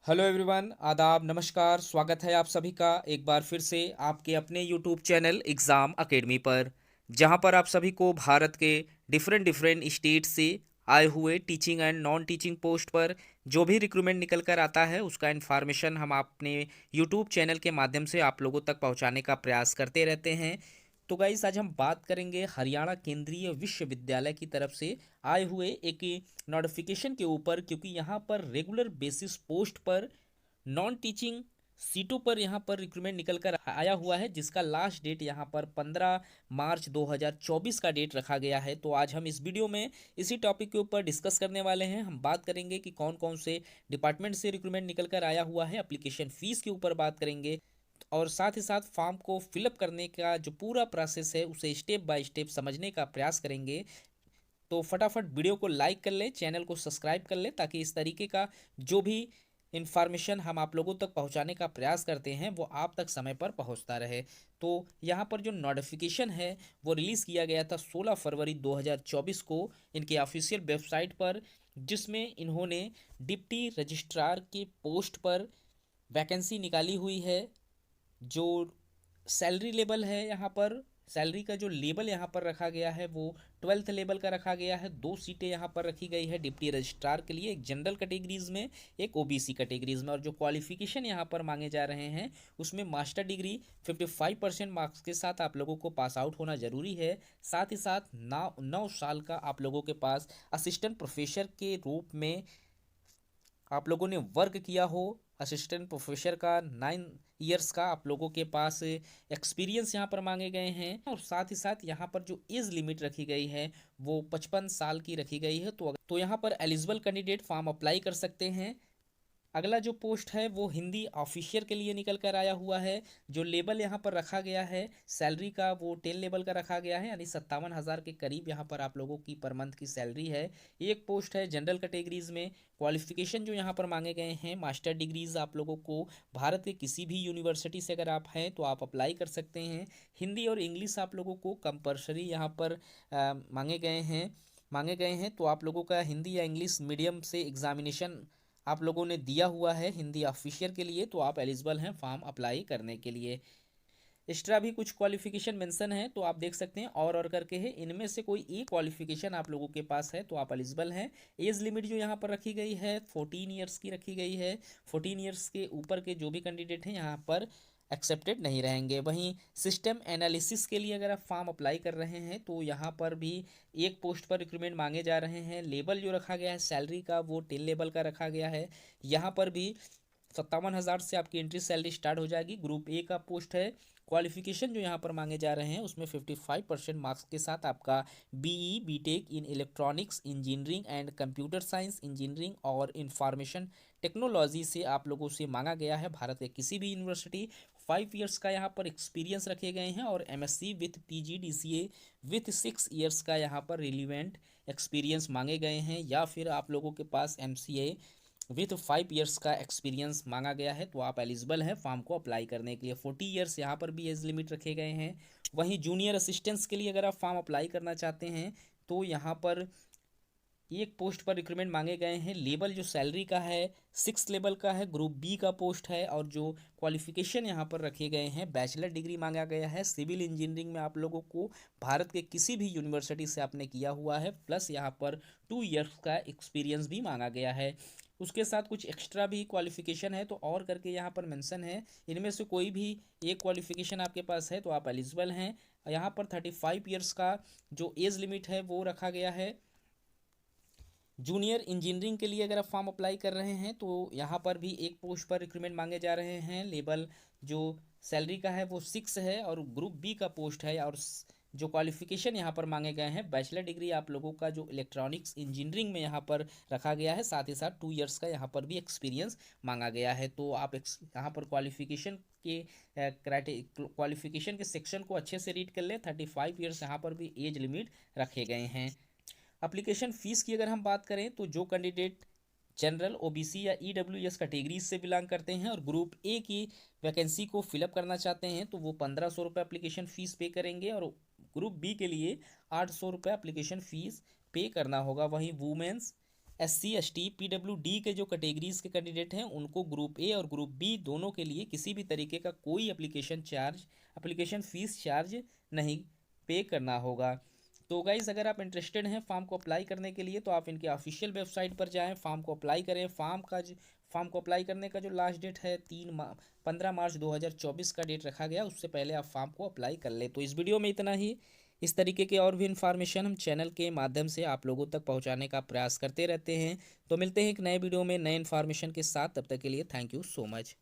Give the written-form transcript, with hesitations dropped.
Hello everyone, आदाब, नमस्कार। स्वागत है आप सभी का एक बार फिर से आपके अपने यूट्यूब चैनल एग्ज़ाम अकेडमी पर, जहां पर आप सभी को भारत के डिफरेंट डिफरेंट स्टेट से आए हुए teaching and non teaching post पर जो भी रिक्रूटमेंट निकल कर आता है उसका इन्फॉर्मेशन हम अपने यूट्यूब चैनल के माध्यम से आप लोगों तक पहुंचाने का प्रयास करते रहते हैं। तो गाइस, आज हम बात करेंगे हरियाणा केंद्रीय विश्वविद्यालय की तरफ से आए हुए एक नोटिफिकेशन के ऊपर, क्योंकि यहाँ पर रेगुलर बेसिस पोस्ट पर नॉन टीचिंग सीटों पर यहाँ पर रिक्रूटमेंट निकल कर आया हुआ है, जिसका लास्ट डेट यहाँ पर 15 मार्च 2024 का डेट रखा गया है। तो आज हम इस वीडियो में इसी टॉपिक के ऊपर डिस्कस करने वाले हैं। हम बात करेंगे कि कौन कौन से डिपार्टमेंट से रिक्रूटमेंट निकल कर आया हुआ है, एप्लीकेशन फीस के ऊपर बात करेंगे, और साथ ही साथ फॉर्म को फिलअप करने का जो पूरा प्रोसेस है उसे स्टेप बाय स्टेप समझने का प्रयास करेंगे। तो फटाफट वीडियो को लाइक कर लें, चैनल को सब्सक्राइब कर लें, ताकि इस तरीके का जो भी इन्फॉर्मेशन हम आप लोगों तक पहुंचाने का प्रयास करते हैं वो आप तक समय पर पहुंचता रहे। तो यहाँ पर जो नोटिफिकेशन है वो रिलीज़ किया गया था 16 फरवरी 2024 को इनके ऑफिशियल वेबसाइट पर, जिसमें इन्होंने डिप्टी रजिस्ट्रार के पोस्ट पर वैकेंसी निकाली हुई है। जो सैलरी लेवल है, यहाँ पर सैलरी का जो लेवल यहाँ पर रखा गया है वो 12th लेवल का रखा गया है। 2 सीटें यहाँ पर रखी गई है डिप्टी रजिस्ट्रार के लिए, एक जनरल कैटेगरीज में, एक ओबीसी कैटेगरीज में। और जो क्वालिफिकेशन यहाँ पर मांगे जा रहे हैं उसमें मास्टर डिग्री 55% मार्क्स के साथ आप लोगों को पास आउट होना जरूरी है। साथ ही साथ 9 साल का आप लोगों के पास असिस्टेंट प्रोफेसर के रूप में आप लोगों ने वर्क किया हो। असिस्टेंट प्रोफेसर का 9 ईयर्स का आप लोगों के पास एक्सपीरियंस यहाँ पर मांगे गए हैं। और साथ ही साथ यहाँ पर जो एज लिमिट रखी गई है वो 55 साल की रखी गई है। तो यहाँ पर एलिजिबल कैंडिडेट फॉर्म अप्लाई कर सकते हैं। अगला जो पोस्ट है वो हिंदी ऑफिशियल के लिए निकल कर आया हुआ है। जो लेवल यहाँ पर रखा गया है सैलरी का वो 10 लेवल का रखा गया है, यानी 57,000 के करीब यहाँ पर आप लोगों की पर मंथ की सैलरी है। एक पोस्ट है जनरल कैटेगरीज में। क्वालिफिकेशन जो यहाँ पर मांगे गए हैं मास्टर डिग्रीज आप लोगों को भारत के किसी भी यूनिवर्सिटी से अगर आप हैं तो आप अप्लाई कर सकते हैं। हिंदी और इंग्लिश आप लोगों को कंपलसरी यहाँ पर मांगे गए हैं। तो आप लोगों का हिंदी या इंग्लिश मीडियम से एग्जामिनेशन आप लोगों ने दिया हुआ है हिंदी ऑफिशियल के लिए, तो आप एलिजिबल हैं फॉर्म अप्लाई करने के लिए। एक्स्ट्रा भी कुछ क्वालिफिकेशन मेंशन है तो आप देख सकते हैं, और करके है, इनमें से कोई एक क्वालिफिकेशन आप लोगों के पास है तो आप एलिजिबल हैं। एज लिमिट जो यहाँ पर रखी गई है 14 ईयर्स की रखी गई है। 14 ईयर्स के ऊपर के जो भी कैंडिडेट हैं यहाँ पर एक्सेप्टेड नहीं रहेंगे। वहीं सिस्टम एनालिसिस के लिए अगर आप फॉर्म अप्लाई कर रहे हैं तो यहाँ पर भी एक पोस्ट पर रिक्रूटमेंट मांगे जा रहे हैं। लेवल जो रखा गया है सैलरी का वो 10 लेवल का रखा गया है। यहाँ पर भी 57,000 से आपकी एंट्री सैलरी स्टार्ट हो जाएगी। ग्रुप ए का पोस्ट है। क्वालिफिकेशन जो यहाँ पर मांगे जा रहे हैं उसमें 55% मार्क्स के साथ आपका BE BTech in electronics engineering and computer science engineering और इंफॉर्मेशन टेक्नोलॉजी से आप लोगों से मांगा गया है भारत के किसी भी यूनिवर्सिटी। 5 ईयर्स का यहाँ पर एक्सपीरियंस रखे गए हैं, और MSc with PGDCA with 6 years का यहाँ पर रिलीवेंट एक्सपीरियंस मांगे गए हैं, या फिर आप लोगों के पास एमसीए विथ 5 ईयर्स का एक्सपीरियंस मांगा गया है तो आप एलिजिबल हैं फॉर्म को अप्लाई करने के लिए। 40 ईयर्स यहाँ पर भी एज लिमिट रखे गए हैं। वहीं जूनियर असिस्टेंट्स के लिए अगर आप फॉर्म अप्लाई करना चाहते हैं तो यहाँ पर एक पोस्ट पर रिक्रूटमेंट मांगे गए हैं। लेवल जो सैलरी का है 6 लेवल का है, ग्रुप बी का पोस्ट है। और जो क्वालिफिकेशन यहाँ पर रखे गए हैं बैचलर डिग्री मांगा गया है सिविल इंजीनियरिंग में आप लोगों को भारत के किसी भी यूनिवर्सिटी से आपने किया हुआ है, प्लस यहाँ पर 2 ईयर्स का एक्सपीरियंस भी मांगा गया है। उसके साथ कुछ एक्स्ट्रा भी क्वालिफिकेशन है तो और करके यहाँ पर मेंशन है। इनमें से कोई भी एक क्वालिफिकेशन आपके पास है तो आप एलिजिबल हैं। यहाँ पर 35 ईयर्स का जो एज लिमिट है वो रखा गया है। जूनियर इंजीनियरिंग के लिए अगर आप फॉर्म अप्लाई कर रहे हैं तो यहाँ पर भी एक पोस्ट पर रिक्रूटमेंट मांगे जा रहे हैं। लेवल जो सैलरी का है वो 6 है, और ग्रुप बी का पोस्ट है। और जो क्वालिफिकेशन यहाँ पर मांगे गए हैं बैचलर डिग्री आप लोगों का जो इलेक्ट्रॉनिक्स इंजीनियरिंग में यहाँ पर रखा गया है, साथ ही साथ 2 ईयर्स का यहाँ पर भी एक्सपीरियंस मांगा गया है। तो आप यहाँ पर क्वालिफिकेशन के सेक्शन को अच्छे से रीड कर लें। 35 ईयर्स यहाँ पर भी एज लिमिट रखे गए हैं। एप्लीकेशन फ़ीस की अगर हम बात करें तो जो कैंडिडेट जनरल ओबीसी या ईडब्ल्यूएस कैटेगरीज से बिलोंग करते हैं और ग्रुप ए की वैकेंसी को फिलअप करना चाहते हैं तो वो 1,500 रुपये एप्लीकेशन फ़ीस पे करेंगे, और ग्रुप बी के लिए 800 रुपये एप्लीकेशन फ़ीस पे करना होगा। वहीं वुमेंस SC ST PWD के जो कैटेगरीज के कैंडिडेट हैं उनको ग्रुप ए और ग्रुप बी दोनों के लिए किसी भी तरीके का कोई एप्लीकेशन फ़ीस चार्ज नहीं पे करना होगा। तो गाइज़ अगर आप इंटरेस्टेड हैं फॉर्म को अप्लाई करने के लिए तो आप इनके ऑफिशियल वेबसाइट पर जाएं, फॉर्म को अप्लाई करें। फॉर्म को अप्लाई करने का जो लास्ट डेट है 15 मार्च 2024 का डेट रखा गया, उससे पहले आप फॉर्म को अप्लाई कर लें। तो इस वीडियो में इतना ही। इस तरीके के और भी इन्फॉर्मेशन हम चैनल के माध्यम से आप लोगों तक पहुंचाने का प्रयास करते रहते हैं। तो मिलते हैं एक नए वीडियो में नए इन्फॉर्मेशन के साथ, तब तक के लिए थैंक यू सो मच।